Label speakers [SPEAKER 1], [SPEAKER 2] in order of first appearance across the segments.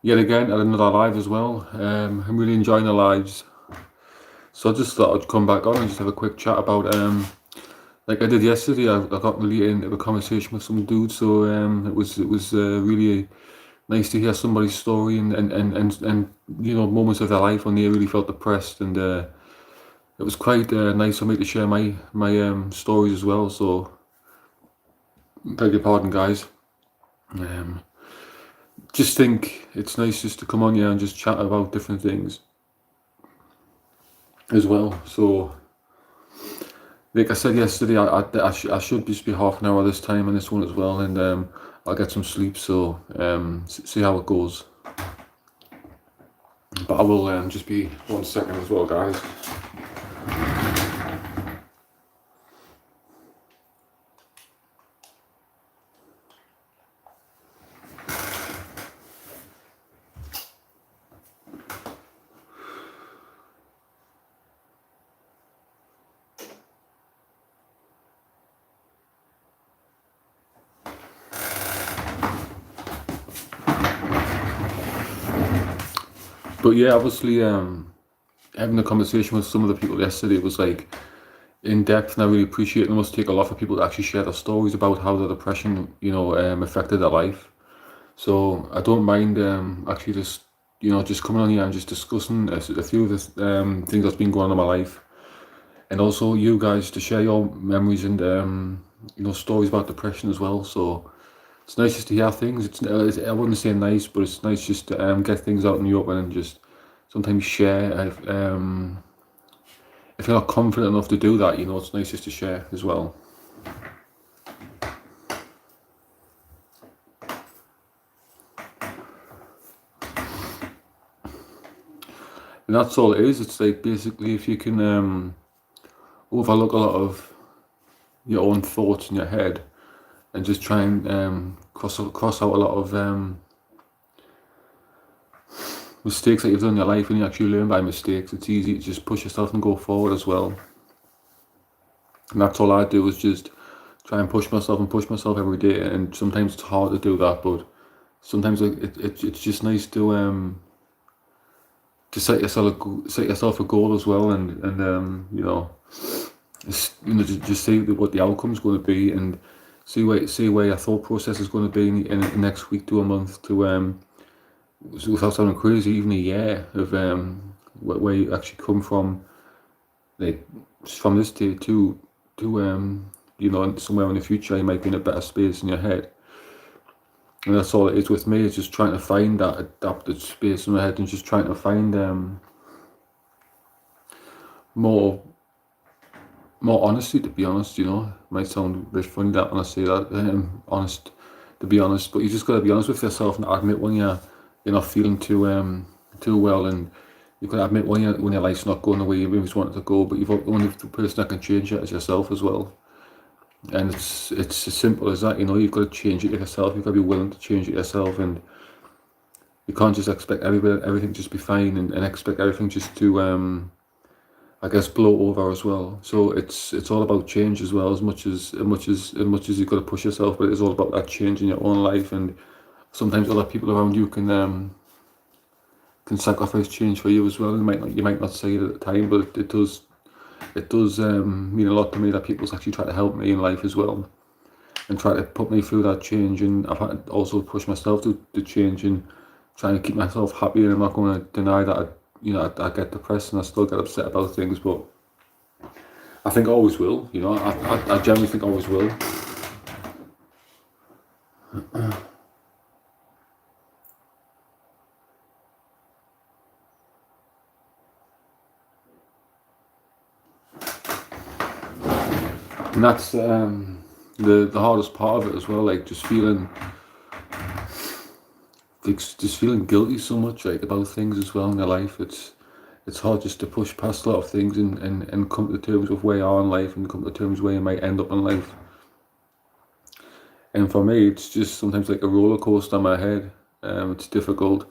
[SPEAKER 1] yet again at another live as well. I'm really enjoying the lives. So I just thought I'd come back on and just have a quick chat about like I did yesterday. I got really into a conversation with some dude, so it was really nice to hear somebody's story and moments of their life when they really felt depressed, and it was quite nice for me to share my stories as well. So beg your pardon, guys. Um, just think it's nice just to come on here and just chat about different things as well. So, like I said yesterday, I should just be half an hour this time on this one as well, and I'll get some sleep. So see how it goes. But I will just be 1 second as well, guys. But yeah, obviously, having a conversation with some of the people yesterday was like in depth, and I really appreciate it. It must take a lot for people to actually share their stories about how the depression, affected their life. So I don't mind actually just just coming on here and just discussing a few of the things that's been going on in my life, and also you guys to share your memories and stories about depression as well. So it's nice just to hear things. I wouldn't say nice, but it's nice just to get things out in the open and just sometimes share. If you're not confident enough to do that, it's nice just to share as well. And that's all it is. It's like basically if you can overlook a lot of your own thoughts in your head and just try and cross out a lot of mistakes that you've done in your life, and you actually learn by mistakes, it's easy to just push yourself and go forward as well. And that's all I do, is just try and push myself every day. And sometimes it's hard to do that, but sometimes it's just nice to set yourself a goal as well, and just see what the outcome's going to be, and see where your thought process is going to be in the next week to a month, to without sounding crazy, even a year of where you actually come from, like from this day to somewhere in the future you might be in a better space in your head. And that's all it is with me. It's just trying to find that adapted space in my head, and just trying to find more honesty, to be honest. It might sound a bit funny that when I say that, honest, to be honest, but you just got to be honest with yourself and admit when you're not feeling too well, and you've got to admit when your life's not going the way you always want it to go. But you've only the person that can change it is yourself as well. And it's as simple as that. You've got to change it yourself. You've got to be willing to change it yourself, and you can't just expect everything just be fine, and expect everything just to I guess blow over as well. So it's all about change as well, as much as you've got to push yourself, but it's all about that change in your own life. And sometimes other people around you can sacrifice change for you as well. You might not say it at the time, but it does mean a lot to me that people's actually try to help me in life as well, and try to put me through that change. And I've had to also push myself to change and trying to keep myself happy. And I'm not going to deny that I get depressed and I still get upset about things, but I think I always will. I generally think I always will. And that's the hardest part of it as well. Like just feeling guilty so much, like about things as well in your life. It's hard just to push past a lot of things and come to terms with where you are in life, and come to terms where you might end up in life. And for me, it's just sometimes like a roller coaster in my head. It's difficult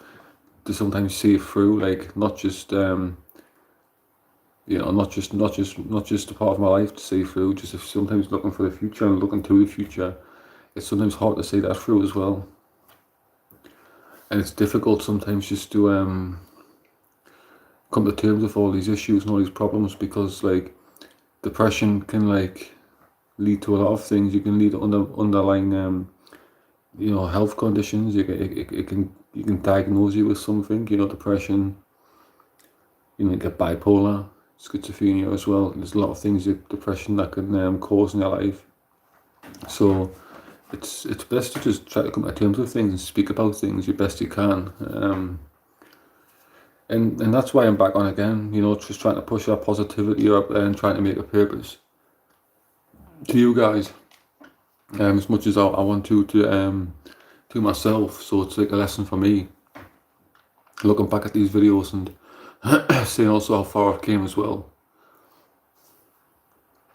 [SPEAKER 1] to sometimes see it through, like not just not just a part of my life to see through. Just if sometimes looking for the future and looking to the future, it's sometimes hard to see that through as well. and it's difficult sometimes just to come to terms with all these issues and all these problems, because like depression can like lead to a lot of things. You can lead to underlying health conditions. You can diagnose you with something, depression. You get bipolar, schizophrenia as well. There's a lot of things that depression that can cause in your life. So it's best to just try to come to terms with things and speak about things as best you can. And that's why I'm back on again, just trying to push that positivity up there and trying to make a purpose to you guys, as much as I want to myself. So it's like a lesson for me, looking back at these videos and seeing also how far I've came as well.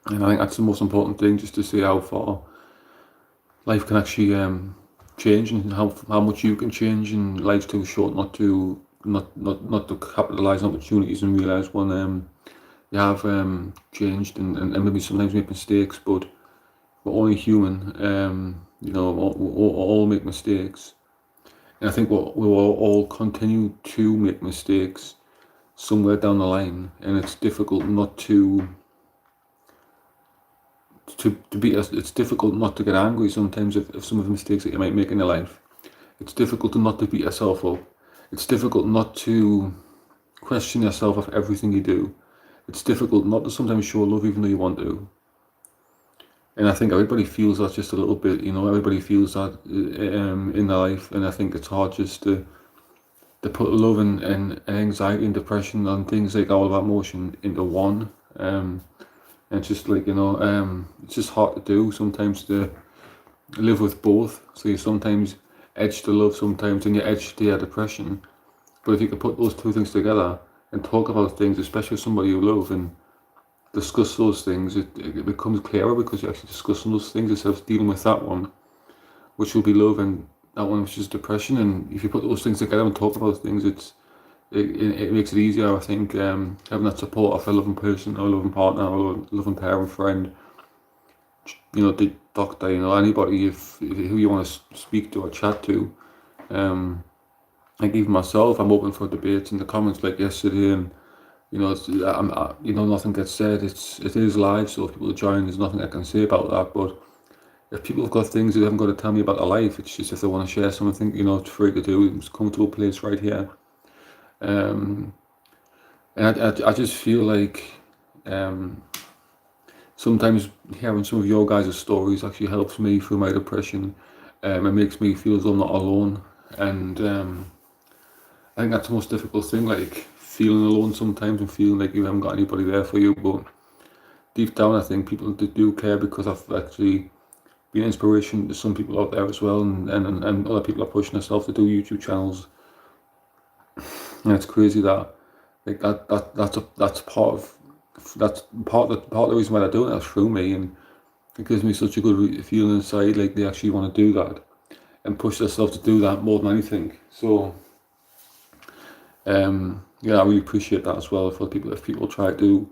[SPEAKER 1] And I think that's the most important thing, just to see how far life can actually change, and how much you can change. And life's too short not to capitalize on opportunities and realize when you have changed and maybe sometimes make mistakes, but we're only human. We all make mistakes, and I think we will all continue to make mistakes somewhere down the line, and it's difficult not to be. It's difficult not to get angry sometimes if some of the mistakes that you might make in your life. It's difficult not to beat yourself up. It's difficult not to question yourself of everything you do. It's difficult not to sometimes show love even though you want to. And I think everybody feels that just a little bit, everybody feels that in their life. And I think it's hard just to put love and anxiety and depression and things like all of that emotion into one. And it's just like, it's just hard to do sometimes to live with both. So you sometimes edge to love sometimes, and you edge to your depression. But if you could put those two things together and talk about things, especially with somebody you love, and discuss those things, it becomes clearer, because you're actually discussing those things instead of dealing with that one, which will be love, and that one which is depression. And if you put those things together and talk about things, it makes it easier, I think, having that support of a loving person or a loving partner or a loving parent, friend, the doctor, anybody who you want to speak to or chat to. Like even myself, I'm open for debates in the comments like yesterday, and nothing gets said. It is live, so if people join, there's nothing I can say about that. But if people have got things, they haven't got to tell me about their life. It's just if they want to share something, it's free to do. It's come to a place right here. And I just feel like sometimes hearing some of your guys' stories actually helps me through my depression. It makes me feel as though I'm not alone. And I think that's the most difficult thing, like feeling alone sometimes and feeling like you haven't got anybody there for you. But deep down, I think people do care, because I've actually been an inspiration to some people out there as well, and other people are pushing themselves to do YouTube channels. And it's crazy that like that's part of the reason why they're doing it, through me, and it gives me such a good feeling inside, like they actually want to do that and push themselves to do that more than anything. So I really appreciate that as well for people. If people try to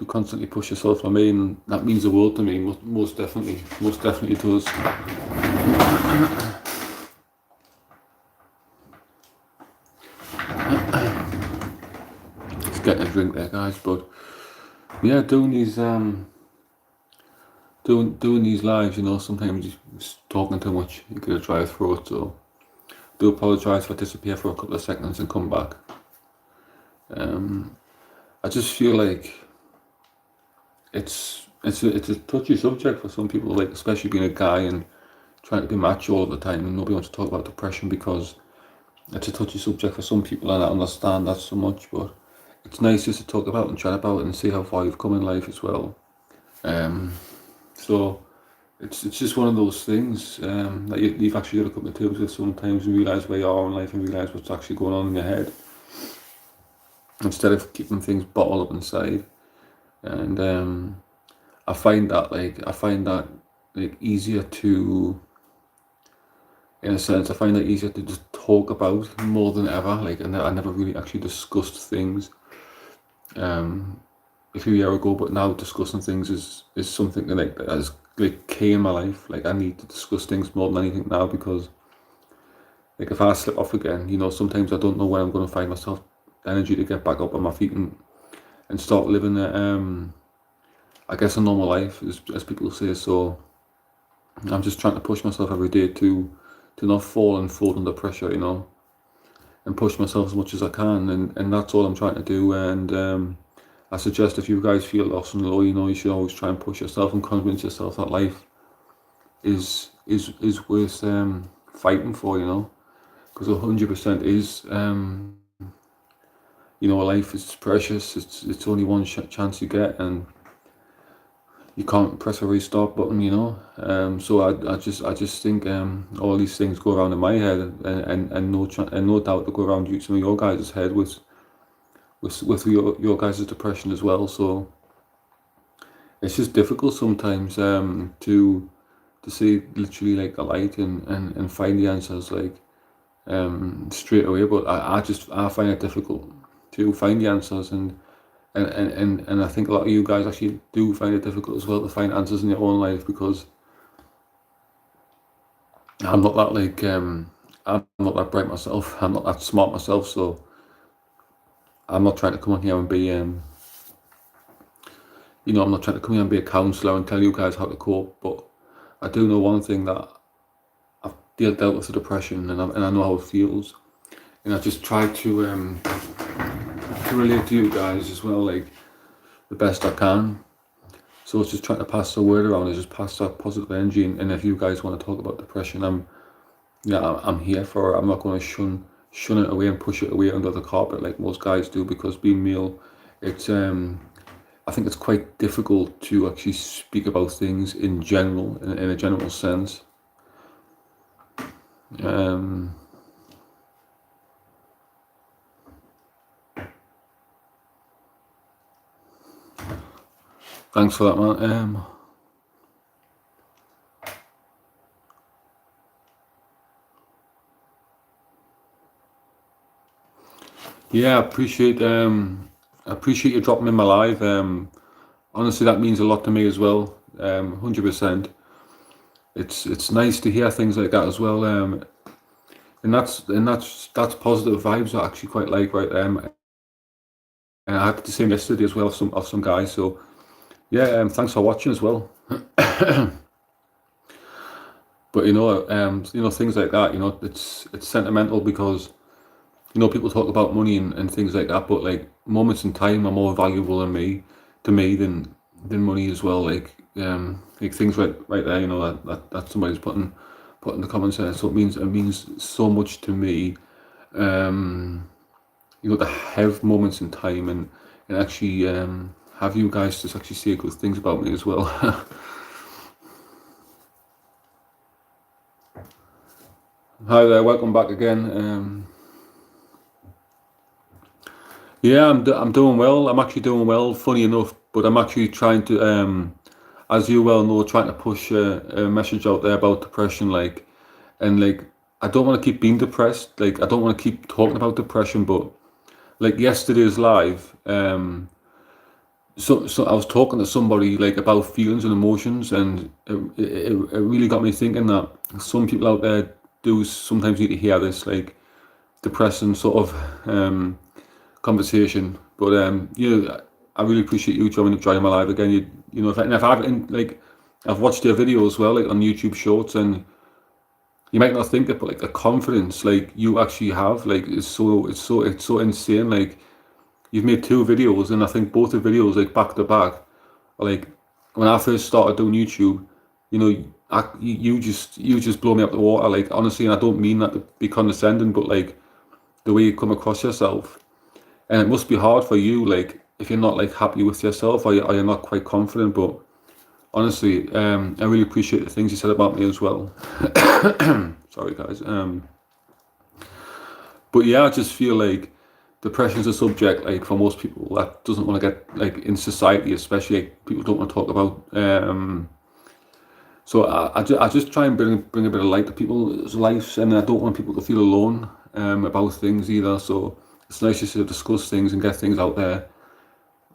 [SPEAKER 1] constantly push yourself for me, and that means the world to me. Most definitely does. Just getting a drink there, guys. But yeah, doing these doing these lives, sometimes you're just talking too much. You get a dry throat, so do apologise if I disappear for a couple of seconds and come back. I just feel like it's a touchy subject for some people, like especially being a guy and trying to be macho all the time, and nobody wants to talk about depression because it's a touchy subject for some people, and I understand that so much. But it's nice just to talk about and chat about it and see how far you've come in life as well. So it's just one of those things that you've actually got to come to terms with sometimes, and realise where you are in life and realise what's actually going on in your head, instead of keeping things bottled up inside. And I find that easier to, in a sense, I find that easier to just talk about more than ever. Like, and I never really actually discussed things a few years ago, but now discussing things is something that is like key in my life. Like, I need to discuss things more than anything now, because like if I slip off again, you know, sometimes I don't know when I'm going to find myself the energy to get back up on my feet and start living I guess a normal life, as people say. So I'm just trying to push myself every day to not fall and fold under pressure, you know, and push myself as much as I can, and that's all I'm trying to do. And I suggest if you guys feel lost and low, you know, you should always try and push yourself and convince yourself that life is worth fighting for, you know, because 100% is, you know, life is precious. It's only one chance you get, and you can't press a restart button, you know. So I just think all these things go around in my head, and no doubt they go around some of your guys' head with your guys' depression as well. So it's just difficult sometimes to see literally like a light and find the answers like straight away. But I find it difficult to find the answers, and I think a lot of you guys actually do find it difficult as well to find answers in your own life, because I'm not that like I'm not that bright myself. I'm not that smart myself, so I'm not trying to come on here and be you know, I'm not trying to come here and be a counsellor and tell you guys how to cope. But I do know one thing, that I've dealt with the depression, and I know how it feels, and I just try to relate to you guys as well, like the best I can. So it's just trying to pass the word around, is just pass that positive energy. And if you guys want to talk about depression, I'm here for it. I'm not going to shun it away and push it away under the carpet like most guys do, because being male, it's I think it's quite difficult to actually speak about things in general, in a general sense. Thanks for that, man. Yeah, I appreciate you dropping in my live. Honestly, that means a lot to me as well. 100%. It's nice to hear things like that as well. And that's positive vibes. I actually quite like, right. And I had the same yesterday as well of some guys. So yeah, thanks for watching as well. But you know, things like that, you know, it's sentimental, because you know, people talk about money and things like that, but like moments in time are more valuable to me than money as well. Like things right there, you know, that somebody's putting the comments there. So it means so much to me. You know, to have moments in time and actually have you guys just actually say good things about me as well. Hi there, welcome back again. Yeah, I'm doing well. I'm actually doing well, funny enough, but I'm actually trying to, as you well know, trying to push a message out there about depression, like, and like, I don't want to keep being depressed. Like, I don't want to keep talking about depression, but like yesterday's live, so I was talking to somebody like about feelings and emotions, and it really got me thinking that some people out there do sometimes need to hear this like depressing sort of conversation. But you know, I really appreciate you joining my live again. You know, if I've like I've watched your videos as well, like on YouTube Shorts, and you might not think it, but like the confidence like you actually have, like it's so insane. Like you've made 2 videos, and I think both the videos like back to back are like, when I first started doing YouTube, you know, you just blow me up the water. Like honestly, and I don't mean that to be condescending, but like the way you come across yourself. And it must be hard for you, like, if you're not like happy with yourself, or you're not quite confident. But honestly, I really appreciate the things you said about me as well. Sorry, guys. But yeah, I just feel like depression is a subject, like for most people, that doesn't want to get like in society, especially like, people don't want to talk about. So I just try and bring a bit of light to people's lives, and I don't want people to feel alone about things either. So it's nice just to discuss things and get things out there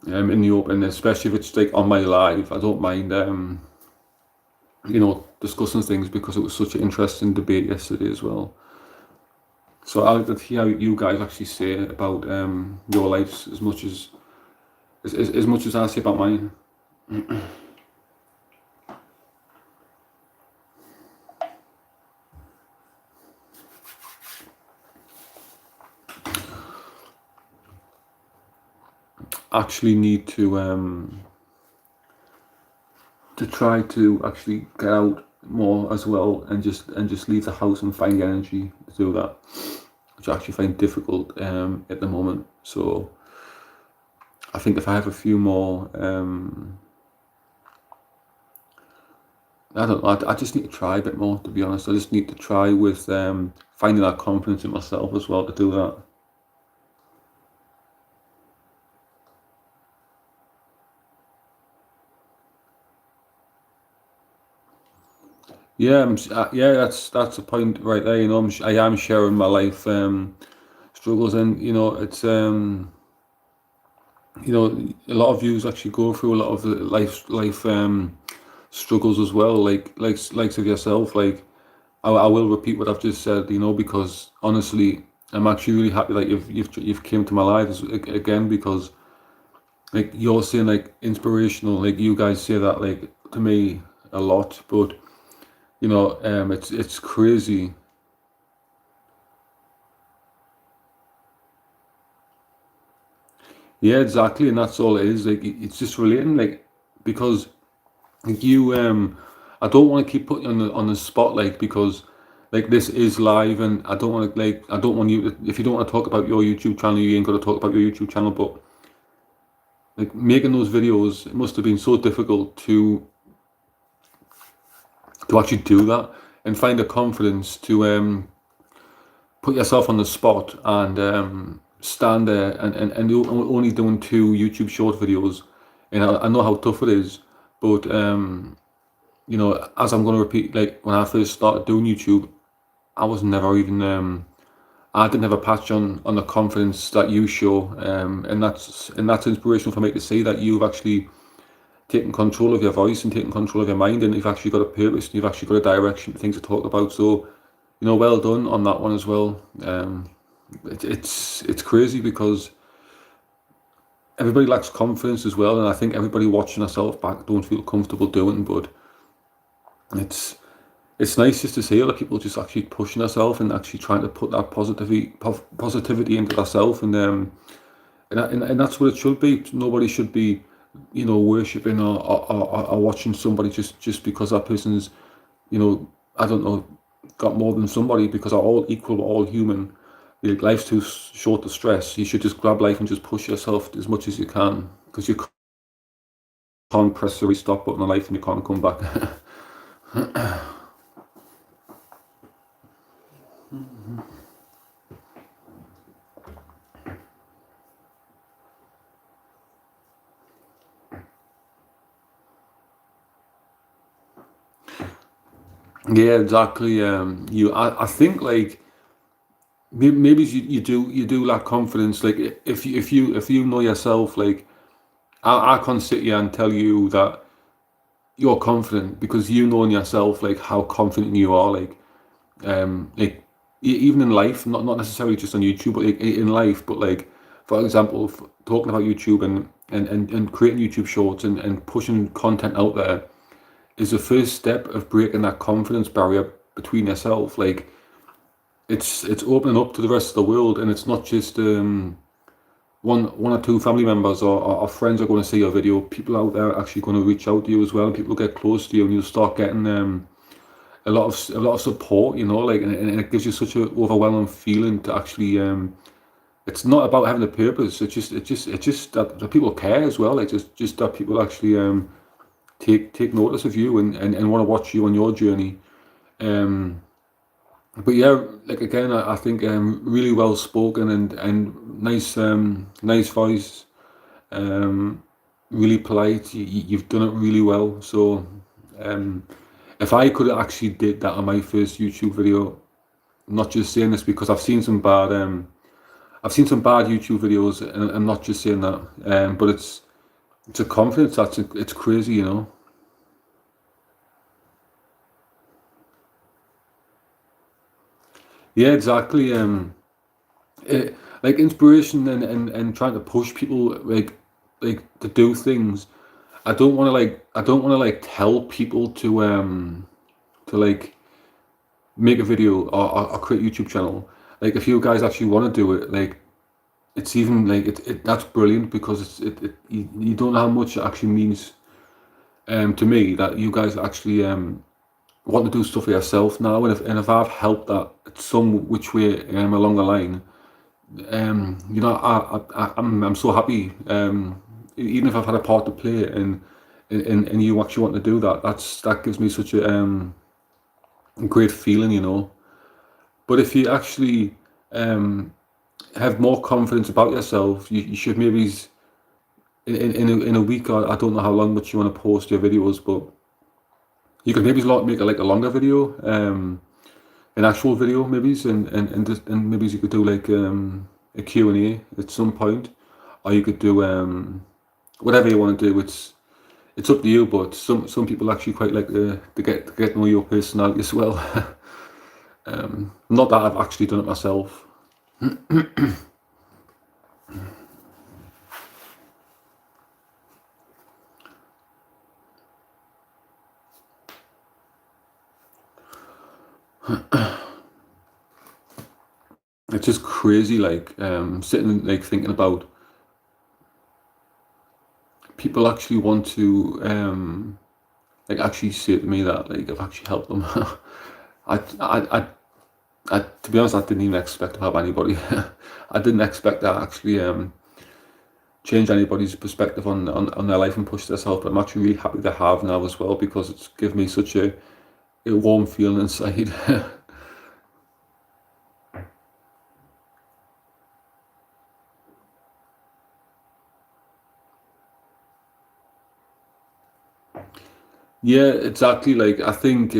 [SPEAKER 1] in the open, especially if it's like on my live. I don't mind you know, discussing things, because it was such an interesting debate yesterday as well. So I like to hear you guys actually say about your lives as much as much as I say about mine. Actually need to try to actually get out more as well, and just leave the house and find the energy to do that, which I actually find difficult at the moment. So I think if I have a few more, I don't know, I just need to try a bit more, to be honest. I just need to try with finding that confidence in myself as well to do that. Yeah, yeah, that's the point right there. You know, I am sharing my life struggles, and you know, it's you know, a lot of yous actually go through a lot of the life struggles as well. Like of yourself. Like I will repeat what I've just said. You know, because honestly, I'm actually really happy that you've came to my life again, because like you're saying like inspirational. Like you guys say that like to me a lot, but you know, it's crazy. Yeah, exactly, and that's all it is. Like it's just relating, like because like you, I don't want to keep putting you on the spotlight, because like this is live, and I don't want to like I don't want you to, if you don't want to talk about your YouTube channel, you ain't got to talk about your YouTube channel. But like making those videos, it must have been so difficult to actually do that and find the confidence to put yourself on the spot and stand there and only doing two YouTube short videos. And I know how tough it is, but you know, as I'm going to repeat, like when I first started doing YouTube, I was never even I didn't have a patch on the confidence that you show, and that's inspirational for me to see that you've actually taken control of your voice and taken control of your mind, and you've actually got a purpose, and you've actually got a direction, things to talk about. So you know, well done on that one as well. It's crazy because everybody lacks confidence as well, and I think everybody watching themselves back don't feel comfortable doing. But it's it's nice just to see other people just actually pushing themselves and actually trying to put that positivity into themselves, and that's what it should be. Nobody should be, you know, worshipping or watching somebody just because that person's, you know, I don't know, got more than somebody, because are all equal, we're all human. Like, life's too short to stress. You should just grab life and just push yourself as much as you can, because you can't press the restart button on life and you can't come back. Yeah, exactly. I think like maybe you do lack confidence. Like if you know yourself, like I can't sit here and tell you that you're confident, because you know in yourself like how confident you are. Like even in life, not necessarily just on YouTube, but like, in life. But like for example, talking about YouTube and creating YouTube shorts and pushing content out there is the first step of breaking that confidence barrier between yourself. Like it's opening up to the rest of the world, and it's not just one or two family members or friends are going to see your video. People out there are actually going to reach out to you as well. People get close to you, and you'll start getting a lot of support. You know, like and it gives you such an overwhelming feeling to actually. It's not about having a purpose. It's just that people care as well. Like just that people actually take notice of you and want to watch you on your journey. Um, but yeah, like again, I think really well spoken and nice voice, um, really polite. You've done it really well. So um, if I could have actually did that on my first YouTube video, not just saying this because I've seen some bad YouTube videos, and I'm not just saying that, but it's a confidence it's crazy, you know. Yeah, exactly. Like inspiration and trying to push people like to do things. I don't want to like tell people to like make a video or create a YouTube channel. Like if you guys actually want to do it, like it's even like that's brilliant because you don't know how much it actually means to me that you guys actually want to do stuff for yourself now, and if I've helped that some which way along the line, you know, I'm so happy. Even if I've had a part to play in you actually want to do that, that gives me such a great feeling, you know. But if you actually have more confidence about yourself, you should maybe in a week, or I don't know how long much you want to post your videos, but you could maybe make like a longer video, an actual video maybe, and maybe you could do like a Q&A at some point, or you could do whatever you want to do. It's up to you, but some people actually quite like to get to know your personality as well. Not that I've actually done it myself. It's just crazy, like sitting like thinking about people actually want to like actually say to me that like I've actually helped them. I, I, I, to be honest, I didn't even expect to have anybody. I didn't expect to actually change anybody's perspective on their life and push themselves. But I'm actually really happy to have now as well because it's given me such a warm feeling inside. Yeah, exactly. Like I think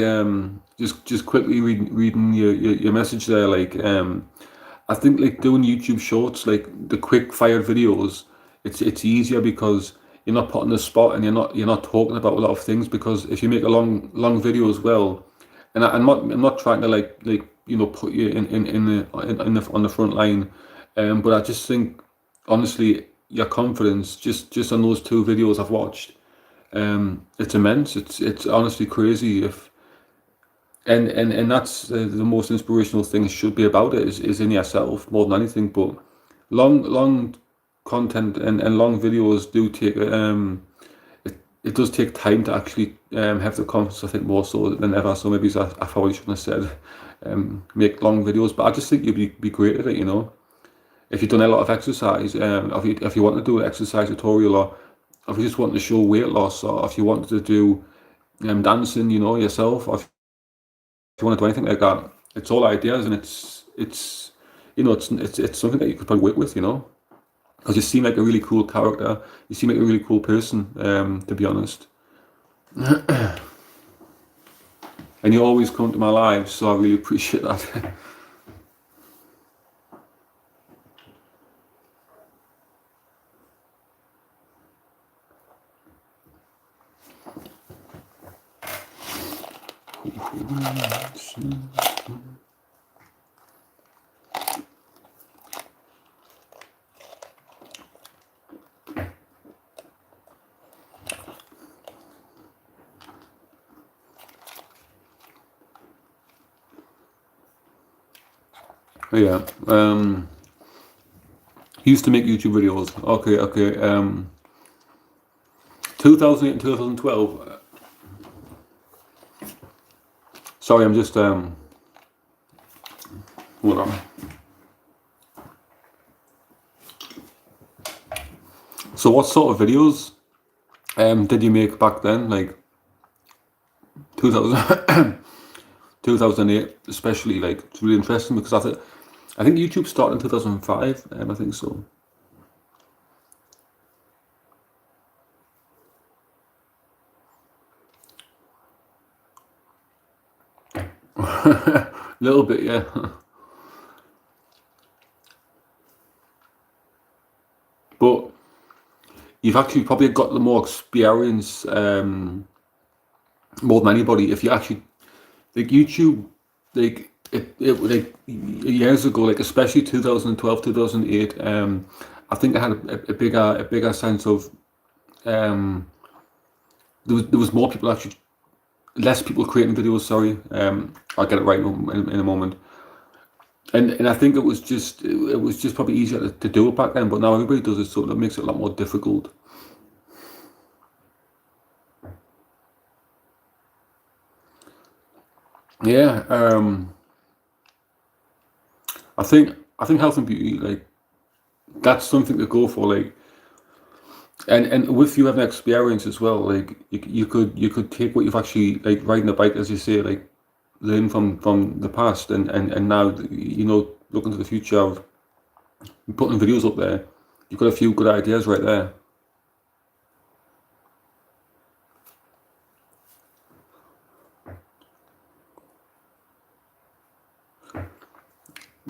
[SPEAKER 1] just quickly reading your message there, like I think like doing YouTube shorts, like the quick fired videos, it's easier because you're not put on the spot and you're not talking about a lot of things, because if you make a long video as well, and I'm not trying to like you know put you in the on the front line, but I just think honestly your confidence just on those two videos I've watched, it's immense. It's honestly crazy. If and that's the most inspirational thing should be about it is in yourself more than anything. But long content and long videos do take it does take time to actually have the confidence. I think more so than ever. So maybe I probably shouldn't have said make long videos, but I just think you'd be great at it. You know, if you've done a lot of exercise, if you want to do an exercise tutorial, or if you just want to show weight loss, or if you want to do dancing, you know, yourself, or if you want to do anything like that, it's all ideas, and it's you know it's something that you could probably work with, you know, because you seem like a really cool character, you seem like a really cool person, to be honest, and you always come to my lives, so I really appreciate that. Yeah, he used to make YouTube videos. Okay. 2008 and 2012. Sorry, I'm just hold on. So what sort of videos did you make back then, like 2000, 2008 especially? Like it's really interesting because I think YouTube started in 2005, I think so. A little bit, yeah. But you've actually probably got the more experience, more than anybody. If you actually like YouTube, like it like years ago, like especially 2012, 2008. I think I had a bigger sense of um, there was more people actually, less people creating videos. Sorry, I'll get it right in a moment. And I think it was just probably easier to do it back then. But now everybody does it, so that makes it a lot more difficult. Yeah, I think health and beauty, like that's something to go for, like, and with you having experience as well, like you could take what you've actually, like riding a bike, as you say, like learn from the past, and now you know, looking to the future of putting videos up there, you've got a few good ideas right there.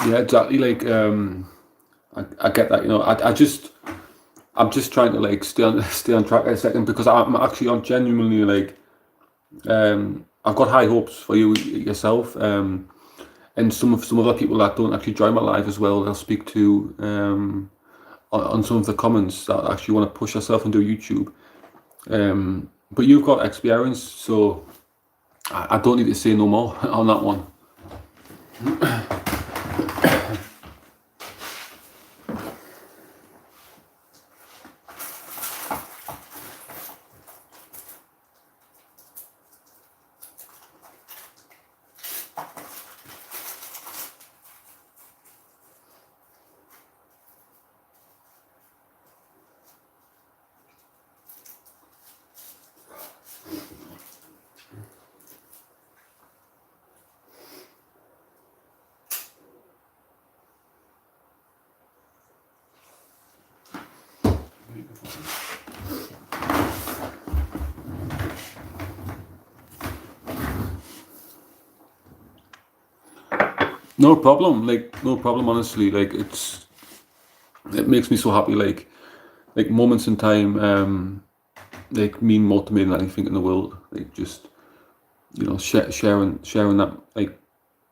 [SPEAKER 1] Yeah, exactly. Like I get that. You know, I'm just trying to like stay on track a second, because I'm actually on genuinely like I've got high hopes for you yourself, and some other people that don't actually join my live as well. They'll speak to on some of the comments that actually want to push yourself into YouTube. But you've got experience, so I don't need to say no more on that one. No problem, like no problem. Honestly, like it makes me so happy. Like moments in time, like mean more to me than anything in the world. Like just, you know, sharing that, like,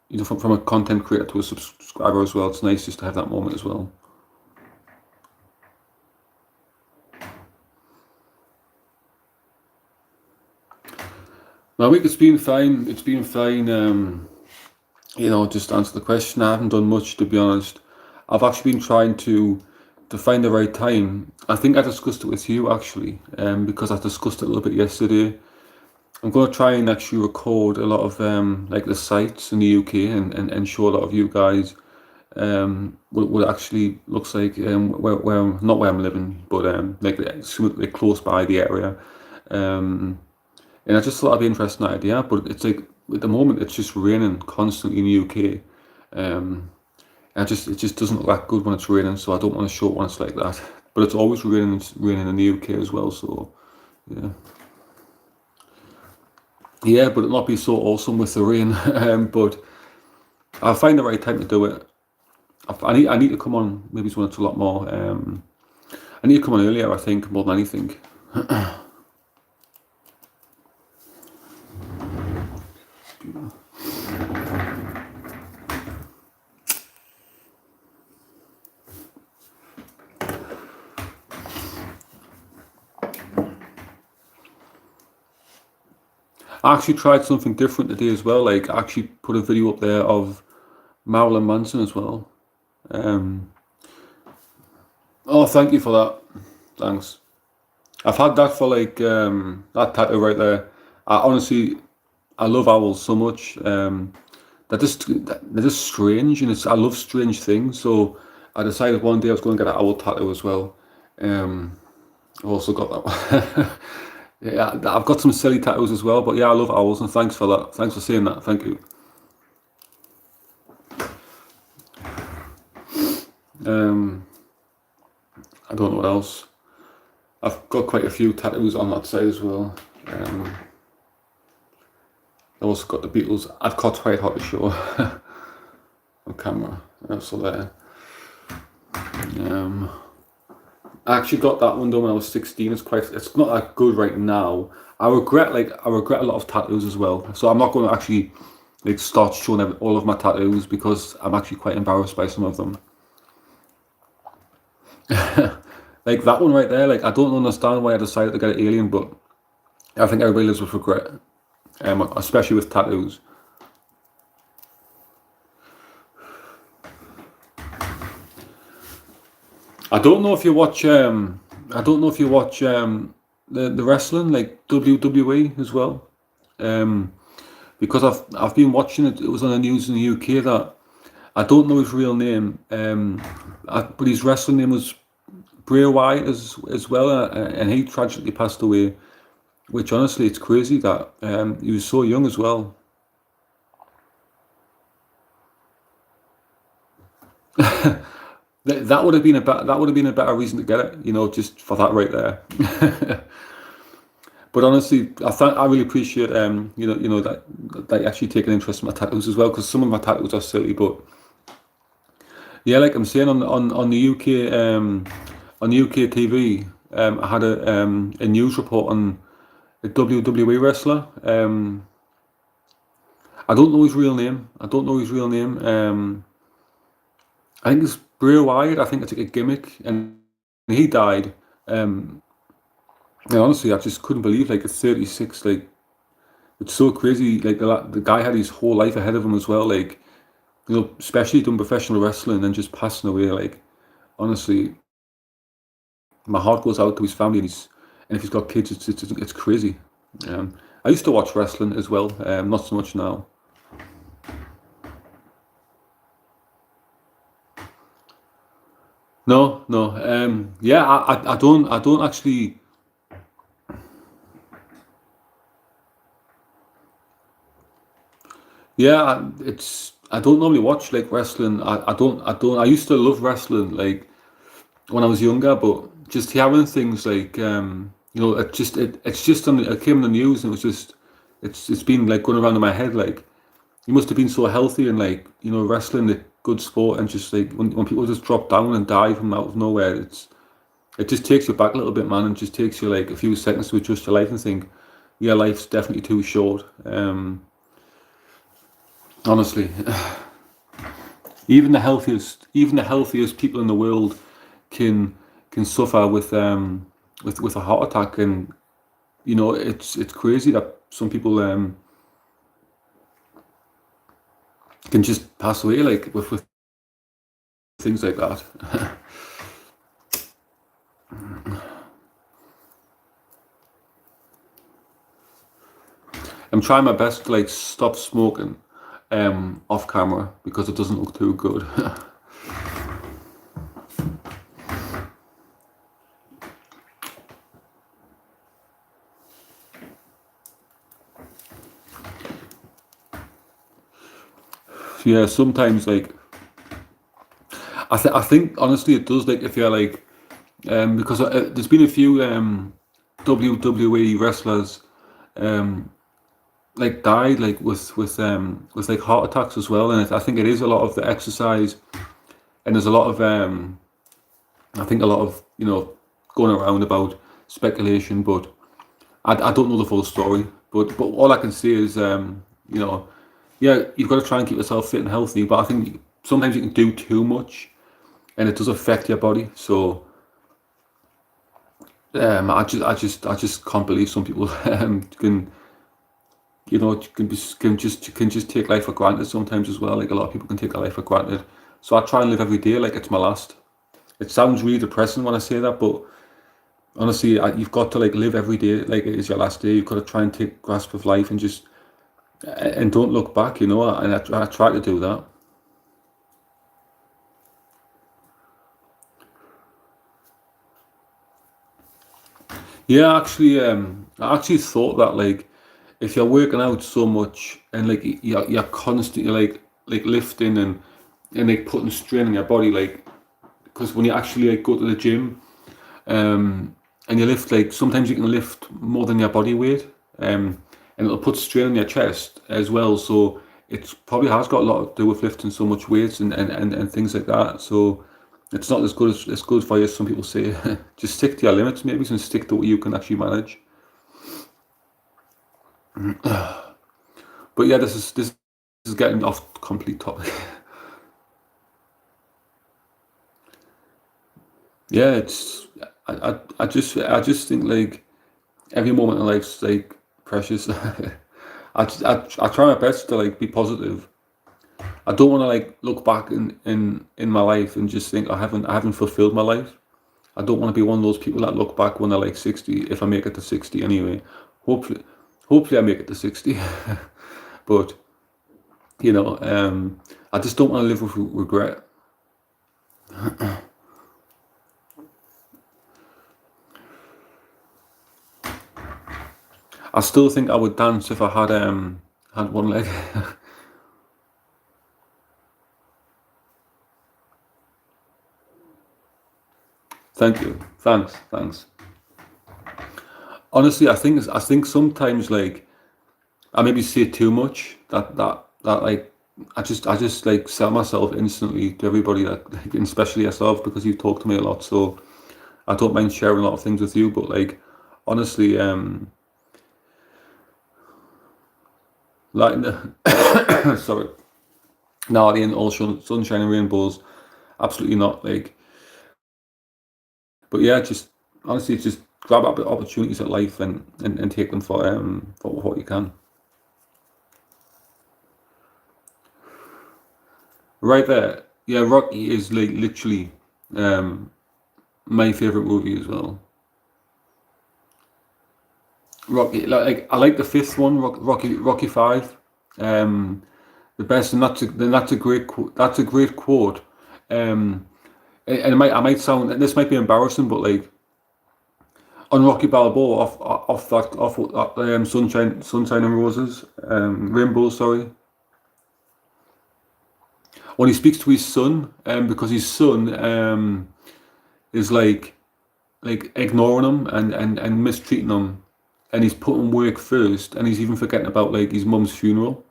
[SPEAKER 1] you know, from a content creator to a subscriber as well. It's nice just to have that moment as well. My week, it's been fine. It's been fine. You know, just to answer the question, I haven't done much, to be honest. I've actually been trying to find the right time. I think I discussed it with you actually, because I discussed it a little bit yesterday. I'm going to try and actually record a lot of like the sites in the UK, and show a lot of you guys what it actually looks like, where not where I'm living, but like close by the area. Um, and I just thought it'd be an interesting idea, but it's like at the moment it's just raining constantly in the UK. It just doesn't look that good when it's raining, so I don't want to show it when it's like that. But it's always raining in the UK as well, so yeah. Yeah, but it'll not be so awesome with the rain. But I'll find the right time to do it. I need to come on maybe when it's a lot more. I need to come on earlier, I think, more than anything. I actually tried something different today as well. Like, I actually put a video up there of Marilyn Manson as well. Um, oh, thank you for that. Thanks. I've had that for like that tattoo right there. I honestly, I love owls so much. They're just strange, and I love strange things. So I decided one day I was going to get an owl tattoo as well. Um, I've also got that one. Yeah, I've got some silly tattoos as well. But yeah, I love owls, and thanks for that. Thanks for saying that. Thank you. Um, I don't know what else. I've got quite a few tattoos on that side as well. I also got the Beatles. I've got quite hot to show on camera. So there. I actually got that one done when I was 16. It's not that good right now. I regret a lot of tattoos as well. So I'm not going to actually like start showing all of my tattoos because I'm actually quite embarrassed by some of them. Like that one right there, like I don't understand why I decided to get an alien, but I think everybody lives with regret, especially with tattoos. I don't know if you watch. I don't know if you watch the wrestling, like WWE as well. Um, because I've been watching it. It was on the news in the UK that I don't know his real name. But his wrestling name was Bray Wyatt as well, and he tragically passed away. Which honestly, it's crazy that he was so young as well. That would have been a better reason to get it, you know, just for that right there. But honestly, I really appreciate you know that you actually take an interest in my tattoos as well, because some of my tattoos are silly, but yeah, like I'm saying on the UK on UK TV, I had a news report on a WWE wrestler. I don't know his real name. I don't know his real name. I think it's Bray Wyatt. I think it's like a gimmick, and he died. Um, and honestly, I just couldn't believe like at 36, like it's so crazy. Like the guy had his whole life ahead of him as well. Like, you know, especially doing professional wrestling and just passing away. Like honestly, my heart goes out to his family, and if he's got kids, it's crazy. I used to watch wrestling as well. Not so much now. No, no. Yeah, I don't actually. Yeah, I don't normally watch like wrestling. I used to love wrestling like when I was younger, but just hearing things like you know, it's just it came in the news and it was just it's been like going around in my head like you must have been so healthy and like, you know, wrestling a good sport, and just like when people just drop down and die from out of nowhere, it just takes you back a little bit, man, and just takes you like a few seconds to adjust your life and think, yeah, life's definitely too short. Honestly, even the healthiest people in the world can suffer with a heart attack, and you know it's crazy that some people can just pass away like with things like that. I'm trying my best to like stop smoking off camera because it doesn't look too good. Yeah, sometimes like I think honestly it does, like if you're like because there's been a few WWE wrestlers um like died like with like heart attacks as well, and I think it is a lot of the exercise, and there's a lot of I think a lot of, you know, going around about speculation, but I don't know the full story. But all I can say is you know, yeah, you've got to try and keep yourself fit and healthy, but I think sometimes you can do too much and it does affect your body. So I just can't believe some people can, you know, can just take life for granted sometimes as well. Like a lot of people can take their life for granted. So I try and live every day like it's my last. It sounds really depressing when I say that, but honestly, you've got to like live every day like it is your last day. You've got to try and take grasp of life and just and don't look back, you know. And I try to do that. Yeah, actually, I actually thought that like if you're working out so much and like you're constantly like lifting and like putting strain on your body, like because when you actually like go to the gym and you lift, like sometimes you can lift more than your body weight, and it'll put strain on your chest as well. So it probably has got a lot to do with lifting so much weights and things like that. So it's not as good as good for you as some people say. Just stick to your limits, maybe, and stick to what you can actually manage. But yeah, this is getting off complete topic. Yeah, it's I just think like every moment in life's like precious. I try my best to like be positive. I don't want to like look back in my life and just think I haven't fulfilled my life. I don't want to be one of those people that look back when they're like 60, if I make it to 60 anyway. Hopefully hopefully I make it to 60. But I just don't want to live with regret. I still think I would dance if I had one leg. Thank you. Thanks. Honestly, I think sometimes like I maybe say too much that like I just like sell myself instantly to everybody that like, and especially yourself because you talk to me a lot, so I don't mind sharing a lot of things with you, but like honestly, like sorry, no, the all sunshine and rainbows, absolutely not. Like, but yeah, just honestly, just grab up opportunities at life and take them for what you can. Right there, yeah, Rocky is like literally um my favorite movie as well. Rocky, like I like the fifth one, Rocky Five, um, the best, and that's a great that's a great quote. And I might sound, and this might be embarrassing, but like on Rocky Balboa off Sunshine and Roses, Rainbow, sorry, when he speaks to his son, because his son is like ignoring him and mistreating him, and he's putting work first, and he's even forgetting about like his mum's funeral.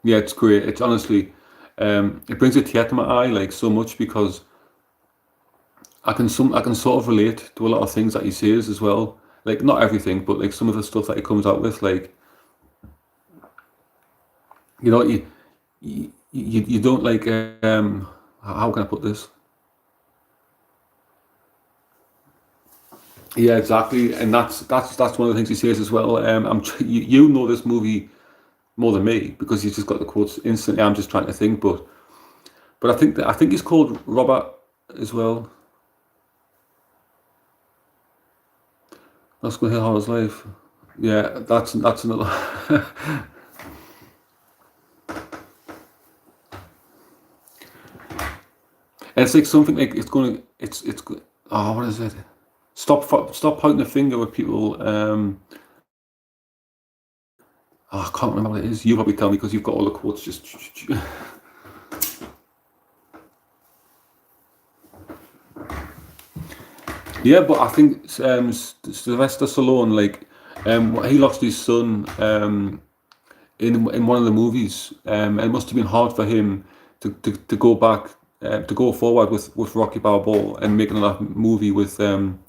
[SPEAKER 1] Yeah, it's great. It's honestly, it brings a tear to my eye like so much because I can sort of relate to a lot of things that he says as well. Like not everything, but like some of the stuff that he comes out with, like you know, you don't like how can I put this? Yeah, exactly, and that's one of the things he says as well. You know this movie more than me because he's just got the quotes instantly. I'm just trying to think, but I think he's called Robert as well. That's going to heal his life. Yeah, that's another. And it's like something like it's going to oh, what is it? Stop pointing the finger at people. Oh, I can't remember what it is. You probably tell me because you've got all the quotes. Just yeah, but I think Sylvester Stallone, like, he lost his son in one of the movies, and it must have been hard for him to go back, to go forward with Rocky Balboa and make another movie with some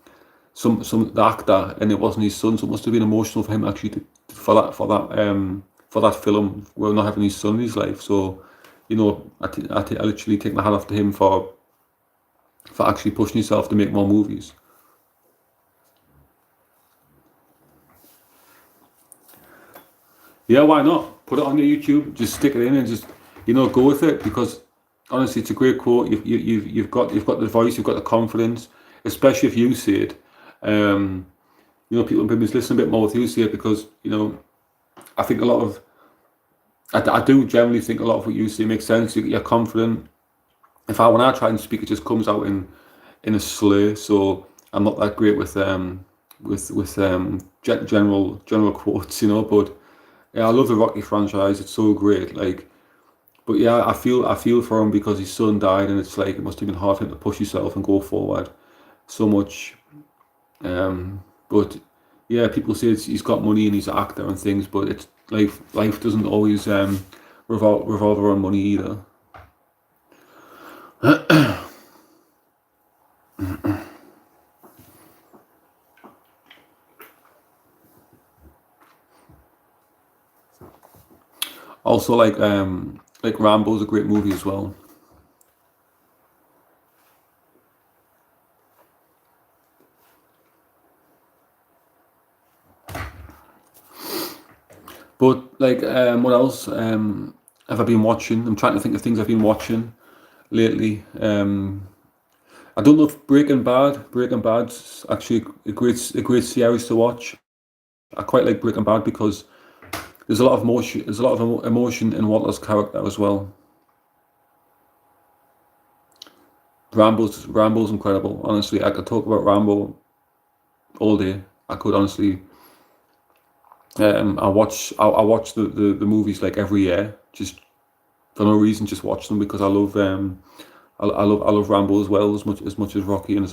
[SPEAKER 1] the actor, and it wasn't his son, so it must have been emotional for him actually for that film, well, not having his son in his life. So, I literally take my hat off to him for actually pushing himself to make more movies. Yeah, why not? Put it on your YouTube, just stick it in and just go with it because honestly, it's a great quote. You've got the voice, you've got the confidence, especially if you see it. Um, people maybe listen a bit more with you see it because I think a lot of I do generally think a lot of what you say makes sense. You're confident. When I try and speak, it just comes out in a slur. So I'm not that great with general quotes, But yeah, I love the Rocky franchise. It's so great. Like, but yeah, I feel for him because his son died, and it's like it must have been hard for him to push himself and go forward so much. But yeah, people say he's got money and he's an actor and things, but it's life doesn't always revolve around money either. Also like Rambo's a great movie as well. But like, what else have I been watching? I'm trying to think of things I've been watching lately. I don't know if Breaking Bad's actually a great series to watch. I quite like Breaking Bad because there's a lot of emotion. There's a lot of emotion in Walter's character as well. Rambo's incredible. Honestly, I could talk about Rambo all day. I could honestly. I watch the movies like every year, just for no reason, just watch them because I love I love Rambo as well as much as Rocky and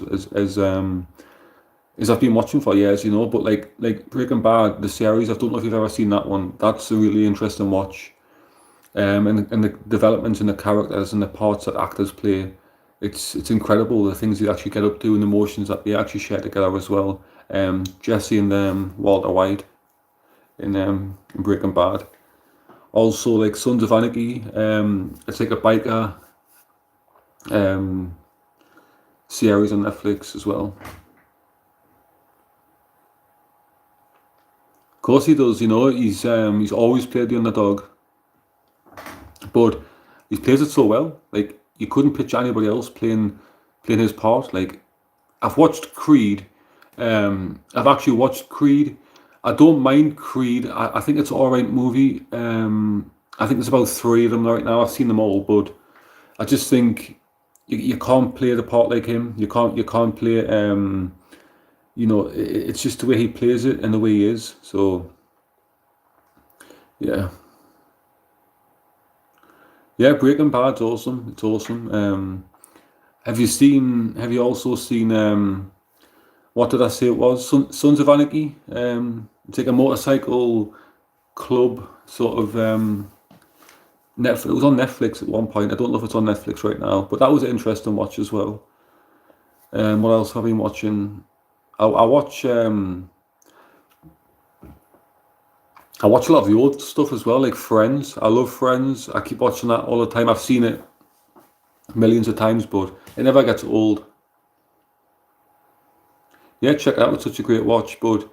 [SPEAKER 1] as I've been watching for years, you know. But like Breaking Bad, the series, I don't know if you've ever seen that one. That's a really interesting watch. And the developments in the characters and the parts that actors play, it's incredible the things they actually get up to and the emotions that they actually share together as well. Jesse and Walter White in Breaking Bad. Also like Sons of Anarchy. It's like a biker um, series on Netflix as well. Of course he does. You know, he's always played the underdog, but he plays it so well. Like you couldn't picture anybody else playing his part. Like I've watched Creed. I've actually watched Creed. I don't mind Creed. I think it's an alright movie. I think there's about three of them right now. I've seen them all, but I just think you can't play the part like him. You can't play. You know, it's just the way he plays it and the way he is. So yeah, yeah. Breaking Bad's awesome. It's awesome. Have you seen? Have you also seen? What did I say it was? Sons of Anarchy. It's like a motorcycle club sort of. Netflix. It was on Netflix at one point. I don't know if it's on Netflix right now, but that was an interesting watch as well. What else have I been watching? I watch. I watch a lot of the old stuff as well, like Friends. I love Friends. I keep watching that all the time. I've seen it millions of times, but it never gets old. Yeah, check it out. It's such a great watch. But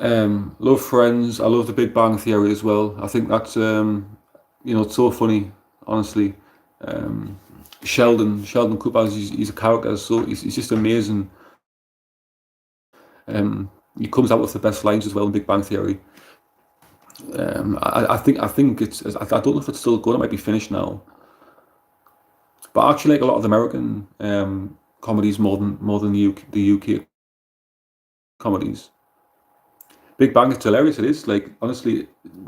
[SPEAKER 1] love Friends. I love The Big Bang Theory as well. I think that's you know, it's so funny. Honestly, Sheldon Cooper. He's a character. So he's just amazing. He comes out with the best lines as well in Big Bang Theory. I think I don't know if it's still going. It might be finished now. But I actually like a lot of the American comedies more than the UK comedies. Big Bang is hilarious. It is like honestly,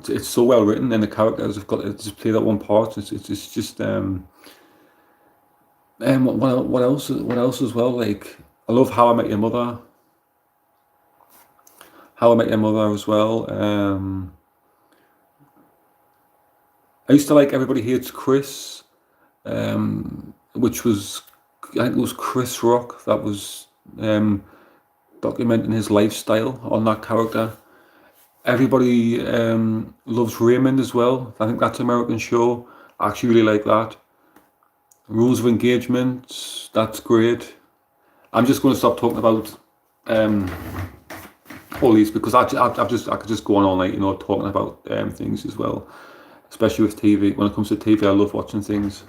[SPEAKER 1] it's so well written, and the characters have got to just play that one part. It's just what else? What else as well? Like I love How I Met Your Mother. How I Met Your Mother as well. I used to like Everybody Hates Chris, which was I think it was Chris Rock that was documenting his lifestyle on that character. Everybody loves Raymond as well. I think that's an American show. I actually really like that. Rules of Engagement, that's great. I'm just going to stop talking about all these because I could just go on all night, you know, talking about things as well. Especially with TV. When it comes to TV, I love watching things.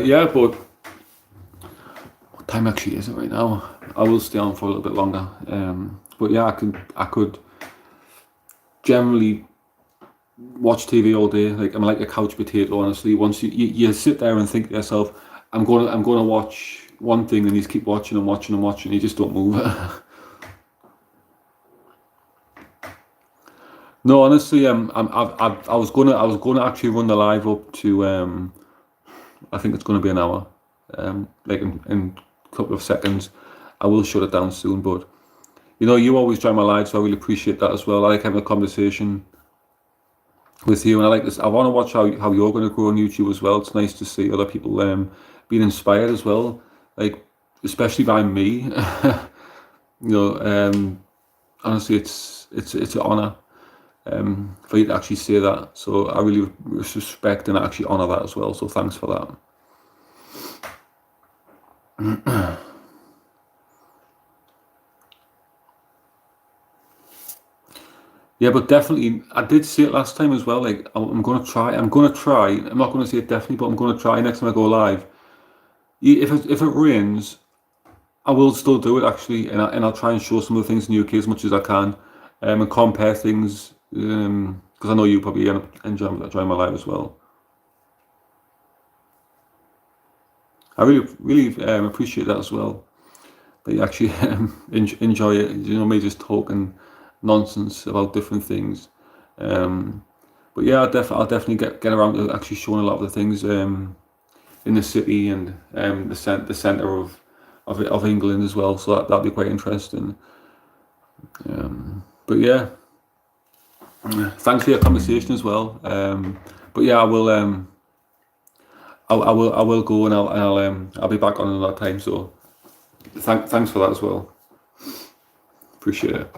[SPEAKER 1] Yeah, but what time actually is it right now? I will stay on for a little bit longer. But yeah, I could generally watch TV all day. Like I'm like a couch potato, honestly. Once you sit there and think to yourself, I'm gonna watch one thing, and you just keep watching and watching and watching. You just don't move. No, honestly, I was gonna actually run the live up to I think it's gonna be an hour, like in a couple of seconds. I will shut it down soon, but You always join my live, so I really appreciate that as well. I like having a conversation with you, and I like this. I want to watch how you're going to grow on YouTube as well. It's nice to see other people being inspired as well, like especially by me. Honestly, it's an honor for you to actually say that. So I really respect and actually honor that as well. So thanks for that. Yeah, but definitely, I did say it last time as well. Like, I'm gonna try. I'm gonna try. I'm not gonna say it definitely, but I'm gonna try next time I go live. If it rains, I will still do it actually, and I'll try and show some of the things in the UK as much as I can, and compare things. Because I know you probably enjoy my live as well. I really appreciate that as well. That you actually enjoy it. Me just talking nonsense about different things. But yeah, I'll definitely get around to actually showing a lot of the things in the city and the centre of England as well. So that'll be quite interesting. But yeah, thanks for your conversation as well. But yeah, I will go, and I'll be back on another time. So thanks for that as well. Appreciate it.